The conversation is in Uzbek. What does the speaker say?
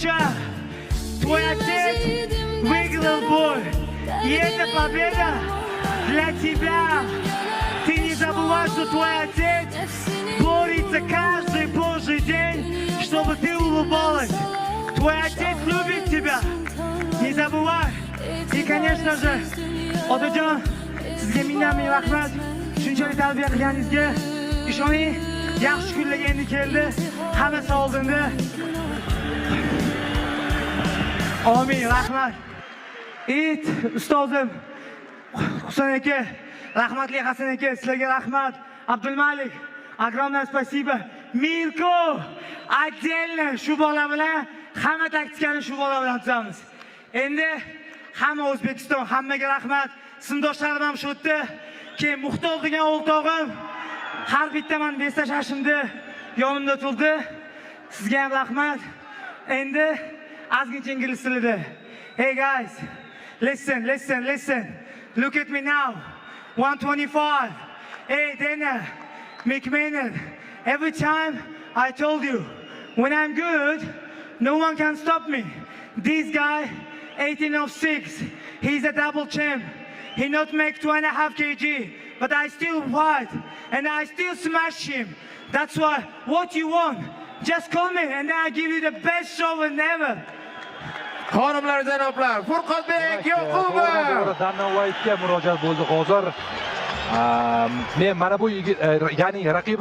боксча. Твой отец выиграл бой. И эта победа для тебя. Ты не забывай, что твой отец борется каждый божий день, чтобы ты улыбалась. Твой отец любит тебя. Не забывай. И, конечно же, Otajon, sizga ming rahmat. Shunchalik tarbiya qilganingizga ishoning, yaxshi kunlar endi keldi. Hammasi oldinda. Amin, rahmat. It ustozim Husan aka, rahmatli Hasan aka, sizlarga rahmat. Abdulmalik, огромное спасибо. Milko, отдельно shu bola bilan hamma taktikani shu bola bilan tuzamiz. Endi hamma O'zbekiston, hammaga rahmat. Sinfdoshlarim ham shu yerda. Keyin Muxtor degan o'rtog'im har bitta men beslashashimda yonimda turdi. Sizga ham rahmat. Endi ozgincha ingliz tilida. Hey guys, listen. Look at me now. 125. Hey Dana, McMahon. Every time I told you, when I'm good, no one can stop me. This guy, 18 of 6. He's a double champ. He not make 2.5 kg, but I still fight and I still smash him. That's why, what you want? Just call me and I give you the best show ever. Xonimlar, janoblar, Furqatbek Yoqubov. Dana White'ga murojaat bo'ldi hozir. Men mana bu yigit, ya'ni raqibini